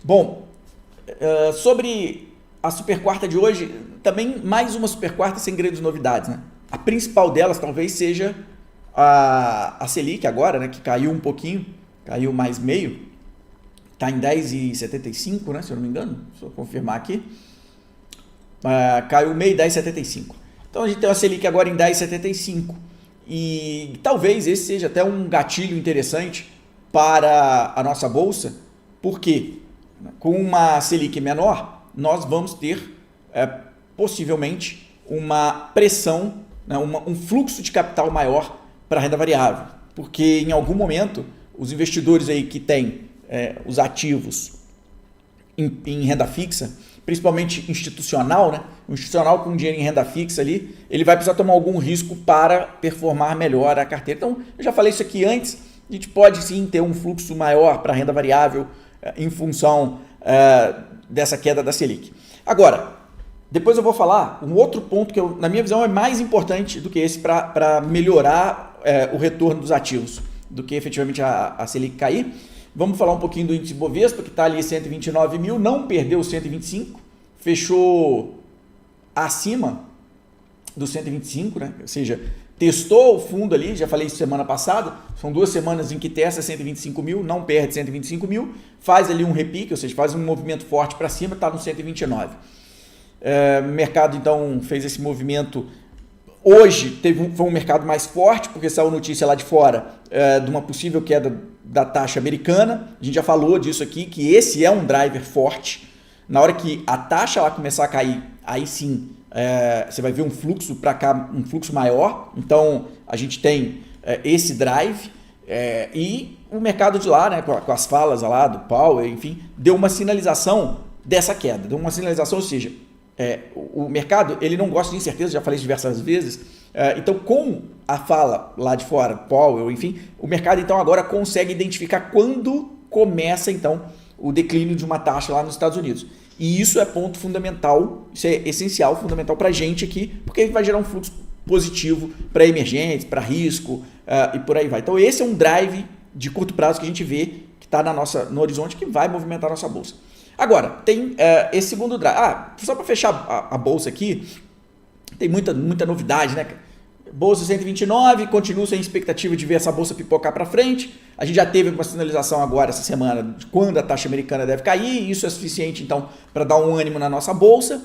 Bom, sobre a super quarta de hoje, também mais uma super quarta sem grandes novidades, né? A principal delas talvez seja a Selic agora, né, que caiu um pouquinho, caiu mais meio, está em 10,75, né, se eu não me engano, só confirmar aqui, caiu meio 10,75. Então a gente tem a Selic agora em 10,75 e talvez esse seja até um gatilho interessante para a nossa bolsa, porque com uma Selic menor, nós vamos ter possivelmente uma pressão, né, um fluxo de capital maior para a renda variável, porque em algum momento os investidores aí que têm os ativos em renda fixa, principalmente institucional, né? O institucional com dinheiro em renda fixa ali, ele vai precisar tomar algum risco para performar melhor a carteira. Então, eu já falei isso aqui antes, a gente pode sim ter um fluxo maior para a renda variável em função dessa queda da Selic. Agora, depois eu vou falar um outro ponto que, na minha visão, é mais importante do que esse para melhorar o retorno dos ativos, do que efetivamente a Selic cair. Vamos falar um pouquinho do índice Bovespa, que está ali 129 mil, não perdeu 125, fechou acima do 125, né? Ou seja, testou o fundo ali, já falei isso semana passada, são 2 semanas em que testa 125 mil, não perde 125 mil, faz ali um repique, ou seja, faz um movimento forte para cima, está no 129. O mercado então fez esse movimento. Hoje foi um mercado mais forte, porque saiu notícia lá de fora de uma possível queda da taxa americana. A gente já falou disso aqui, que esse é um driver forte. Na hora que a taxa lá começar a cair, aí sim você vai ver um fluxo para cá, um fluxo maior. Então a gente tem esse drive e o mercado de lá, né, com as falas lá do Powell, enfim, deu uma sinalização dessa queda. Deu uma sinalização, ou seja, o mercado ele não gosta de incerteza, já falei isso diversas vezes. Então, com a fala lá de fora, Powell, enfim, o mercado então agora consegue identificar quando começa então o declínio de uma taxa lá nos Estados Unidos. E isso é ponto fundamental, isso é essencial, fundamental para a gente aqui, porque vai gerar um fluxo positivo para emergentes, para risco e por aí vai. Então, esse é um drive de curto prazo que a gente vê que está no horizonte, que vai movimentar a nossa bolsa. Agora, tem esse segundo drive. Só para fechar a bolsa aqui, tem muita novidade, né? Bolsa 129, continua sem expectativa de ver essa bolsa pipocar para frente. A gente já teve uma sinalização agora essa semana de quando a taxa americana deve cair, e isso é suficiente então para dar um ânimo na nossa bolsa.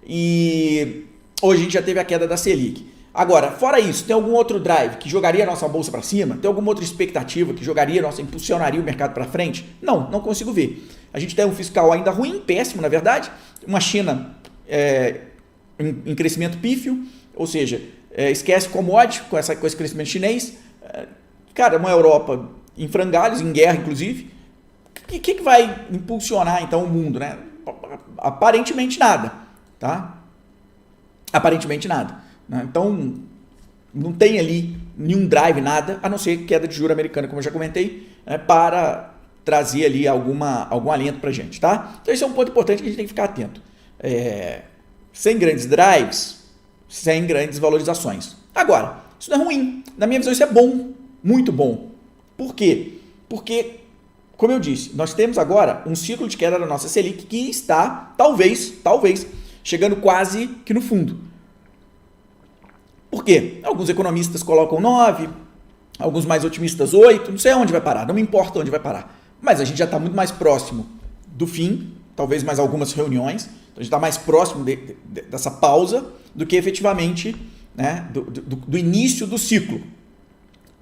E hoje a gente já teve a queda da Selic. Agora, fora isso, tem algum outro drive que jogaria a nossa bolsa para cima? Tem alguma outra expectativa que impulsionaria o mercado para frente? Não consigo ver. A gente tem um fiscal ainda ruim, péssimo na verdade, uma China em crescimento pífio, ou seja, esquece commodity com esse crescimento chinês, cara, uma Europa em frangalhos, em guerra inclusive. O que vai impulsionar então o mundo, né? Aparentemente nada, tá? Aparentemente nada. Então, não tem ali nenhum drive, nada, a não ser queda de juros americana, como eu já comentei, para trazer ali algum alento para a gente, tá? Então, esse é um ponto importante que a gente tem que ficar atento. Sem grandes drives, sem grandes valorizações. Agora, isso não é ruim. Na minha visão, isso é bom, muito bom. Por quê? Porque, como eu disse, nós temos agora um ciclo de queda da nossa Selic que está, talvez, chegando quase que no fundo. Por quê? Alguns economistas colocam 9, alguns mais otimistas 8, não sei onde vai parar, não me importa onde vai parar. Mas a gente já está muito mais próximo do fim, talvez mais algumas reuniões, então a gente está mais próximo dessa pausa do que efetivamente, né, do início do ciclo.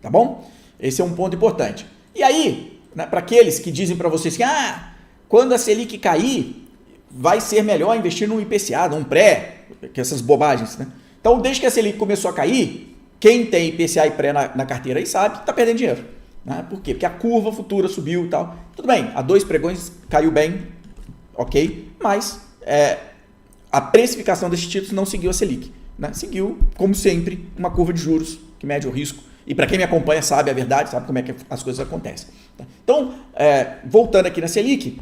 Tá bom? Esse é um ponto importante. E aí, né, para aqueles que dizem para vocês que quando a Selic cair, vai ser melhor investir num IPCA, num pré, que essas bobagens, né? Então, desde que a Selic começou a cair, quem tem IPCA e pré na carteira aí sabe que está perdendo dinheiro. Né? Por quê? Porque a curva futura subiu e tal. Tudo bem, a 2 pregões caiu bem, ok, mas a precificação desses títulos não seguiu a Selic. Né? Seguiu, como sempre, uma curva de juros que mede o risco. E para quem me acompanha sabe a verdade, sabe como é que as coisas acontecem. Tá? Então, voltando aqui na Selic,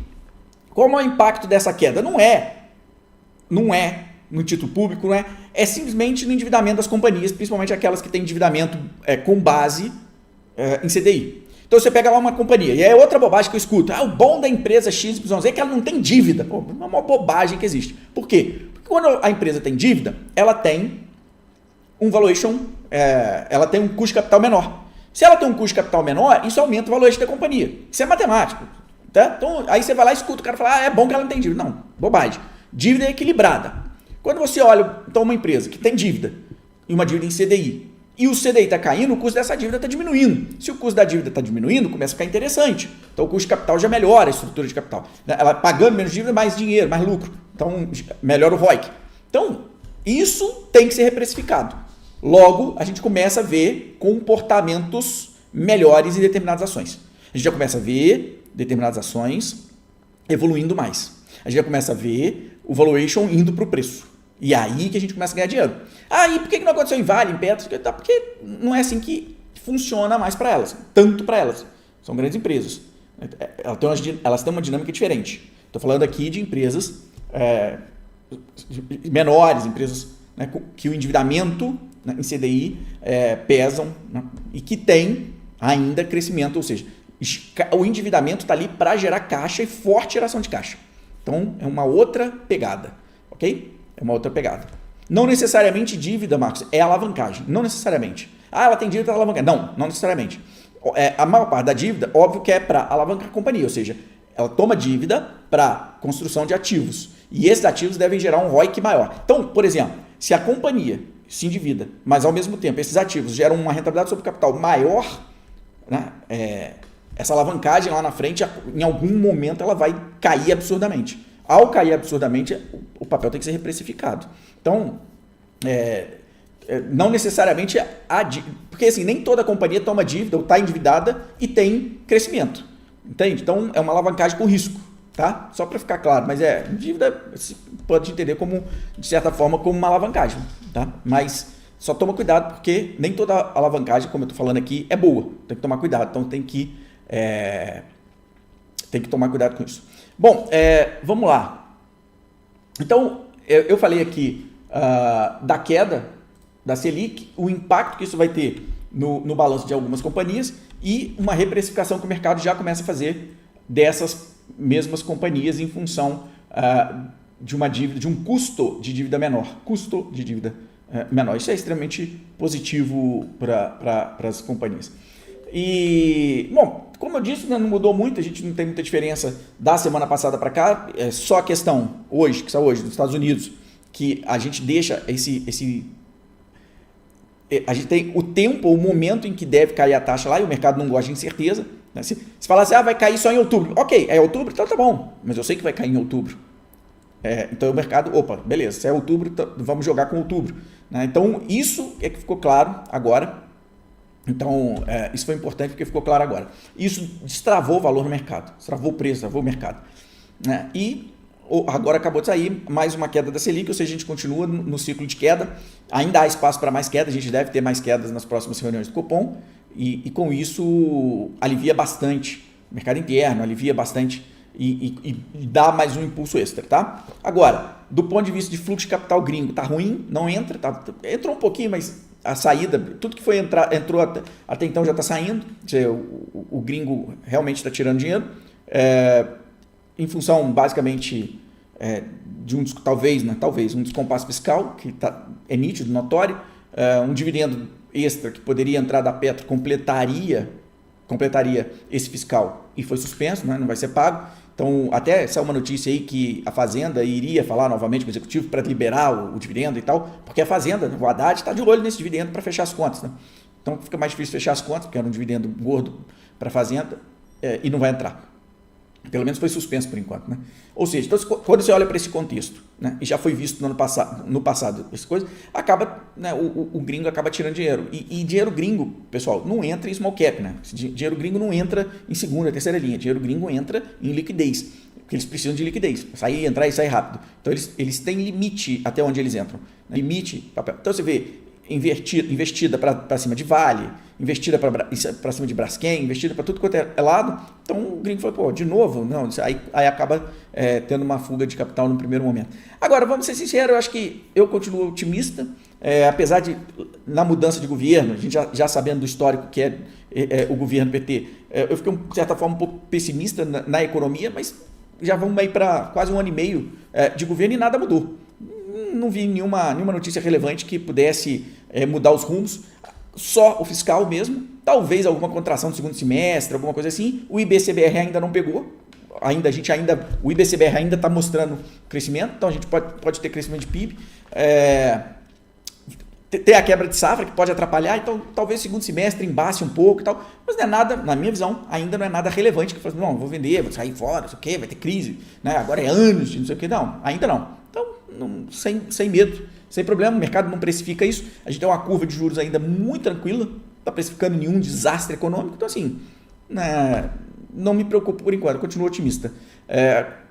qual é o impacto dessa queda? Não é no título público, não é simplesmente no endividamento das companhias, principalmente aquelas que têm endividamento com base em CDI. Então você pega lá uma companhia, e é outra bobagem que eu escuto. O bom da empresa XYZ é que ela não tem dívida. Pô, é uma bobagem que existe. Por quê? Porque quando a empresa tem dívida, ela tem um valuation, ela tem um custo de capital menor. Se ela tem um custo de capital menor, isso aumenta o valuation da companhia. Isso é matemático. Tá? Então, aí você vai lá e escuta o cara falar, é bom que ela não tem dívida. Não, bobagem. Dívida é equilibrada. Quando você olha, então, uma empresa que tem dívida, e uma dívida em CDI, e o CDI está caindo, o custo dessa dívida está diminuindo. Se o custo da dívida está diminuindo, começa a ficar interessante. Então, o custo de capital já melhora a estrutura de capital. Ela pagando menos dívida, mais dinheiro, mais lucro. Então, melhora o ROIC. Então, isso tem que ser reprecificado. Logo, a gente começa a ver comportamentos melhores em determinadas ações. A gente já começa a ver determinadas ações evoluindo mais. A gente já começa a ver o valuation indo para o preço. E aí que a gente começa a ganhar dinheiro. E por que não aconteceu em Vale, em Petro? Porque não é assim que funciona mais para elas, tanto para elas. São grandes empresas. Elas têm uma dinâmica diferente. Estou falando aqui de empresas menores, empresas, né, que o endividamento, né, em CDI pesam, né, e que tem ainda crescimento, ou seja, o endividamento está ali para gerar caixa e forte geração de caixa. Então, é uma outra pegada, ok? É uma outra pegada. Não necessariamente dívida, Marcos, é alavancagem. Não necessariamente. Ela tem dívida para alavancar. Não necessariamente. A maior parte da dívida, óbvio que é para alavancar a companhia, ou seja, ela toma dívida para construção de ativos. E esses ativos devem gerar um ROIC maior. Então, por exemplo, se a companhia se endivida, mas ao mesmo tempo esses ativos geram uma rentabilidade sobre o capital maior, né, essa alavancagem lá na frente, em algum momento, ela vai cair absurdamente. Ao cair absurdamente, o papel tem que ser reprecificado. Então, não necessariamente porque assim, nem toda companhia toma dívida ou está endividada e tem crescimento. Entende? Então, é uma alavancagem com risco. Tá? Só para ficar claro, mas dívida se pode entender como, de certa forma, como uma alavancagem. Tá? Mas só toma cuidado, porque nem toda alavancagem, como eu estou falando aqui, é boa. Tem que tomar cuidado. Então, tem que tomar cuidado com isso. Bom, vamos lá. Então, eu falei aqui da queda da Selic, o impacto que isso vai ter no balanço de algumas companhias e uma reprecificação que o mercado já começa a fazer dessas mesmas companhias em função de uma dívida, de um custo de dívida menor. Custo de dívida menor. Isso é extremamente positivo para as companhias. E, bom, como eu disse, não mudou muito, a gente não tem muita diferença da semana passada para cá, é só a questão hoje, que está hoje, nos Estados Unidos, que a gente deixa a gente tem o tempo, o momento em que deve cair a taxa lá, e o mercado não gosta de incerteza. Né? Se falar assim, vai cair só em outubro. Ok, é outubro, então tá bom, mas eu sei que vai cair em outubro. Então o mercado, beleza, se é outubro, então vamos jogar com outubro. Né? Então isso é que ficou claro agora. Então, isso foi importante porque ficou claro agora. Isso destravou o valor no mercado, destravou o preço, destravou o mercado. Né? E agora acabou de sair mais uma queda da Selic, ou seja, a gente continua no ciclo de queda. Ainda há espaço para mais queda, a gente deve ter mais quedas nas próximas reuniões do Copom. E com isso alivia bastante o mercado interno, alivia bastante e dá mais um impulso extra. Tá? Agora, do ponto de vista de fluxo de capital gringo, está ruim, não entra, entrou um pouquinho, mas a saída, tudo que entrou até então já está saindo, o gringo realmente está tirando dinheiro, em função basicamente de talvez um descompasso fiscal, que é nítido, notório, um dividendo extra que poderia entrar da Petro completaria esse fiscal e foi suspenso, né, não vai ser pago. Então, até saiu uma notícia aí que a Fazenda iria falar novamente com o Executivo para liberar o dividendo e tal, porque a Fazenda, o Haddad, está de olho nesse dividendo para fechar as contas. Né? Então, fica mais difícil fechar as contas, porque era um dividendo gordo para a Fazenda e não vai entrar. Pelo menos foi suspenso por enquanto. Né? Ou seja, então, quando você olha para esse contexto, né, e já foi visto no passado essa coisa, acaba, né, o gringo acaba tirando dinheiro. E dinheiro gringo, pessoal, não entra em small cap. Né? Dinheiro gringo não entra em segunda, terceira linha. Dinheiro gringo entra em liquidez, porque eles precisam de liquidez. Entrar e sair rápido. Então, eles têm limite até onde eles entram. Né? Limite, papel. Então, você vê investida para cima de Vale, investida para cima de Braskem, investida para tudo quanto é lado. Então o gringo falou, de novo? Não, aí acaba tendo uma fuga de capital no primeiro momento. Agora, vamos ser sinceros, eu acho que eu continuo otimista. apesar de, na mudança de governo, a gente já sabendo do histórico que é o governo PT, eu fiquei, de certa forma, um pouco pessimista na economia, mas já vamos aí para quase 1 ano e meio de governo e nada mudou. Não vi nenhuma notícia relevante que pudesse mudar os rumos, só o fiscal mesmo, talvez alguma contração no segundo semestre, alguma coisa assim. O IBCBR ainda não pegou, o IBCBR ainda está mostrando crescimento, então a gente pode ter crescimento de PIB, ter a quebra de safra que pode atrapalhar, então talvez o segundo semestre embace um pouco e tal, mas não é nada, na minha visão, ainda não é nada relevante que fala, não, vou vender, vou sair fora, não sei o quê, vai ter crise, né? Agora é anos de não sei o quê, não, ainda não. Então, sem medo, sem problema, o mercado não precifica isso, a gente tem uma curva de juros ainda muito tranquila, não está precificando nenhum desastre econômico, então assim, não me preocupo por enquanto, continuo otimista,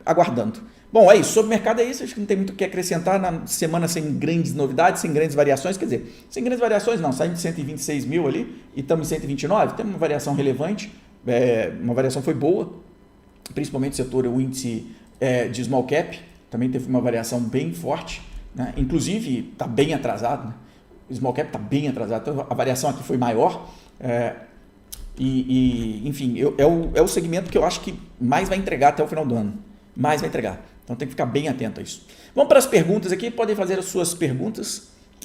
aguardando. Bom, é isso. Sobre o mercado é isso. Acho que não tem muito o que acrescentar na semana sem grandes novidades, sem grandes variações. Quer dizer, sem grandes variações não. Saímos de 126 mil ali e estamos em 129. Tem uma variação relevante. Uma variação foi boa, principalmente o setor, o índice de small cap. Também teve uma variação bem forte. Né? Inclusive, está bem atrasado. Né? O small cap está bem atrasado. Então, a variação aqui foi maior. Enfim, é o segmento que eu acho que mais vai entregar até o final do ano. Mais vai entregar. Então tem que ficar bem atento a isso. Vamos para as perguntas aqui, podem fazer as suas perguntas.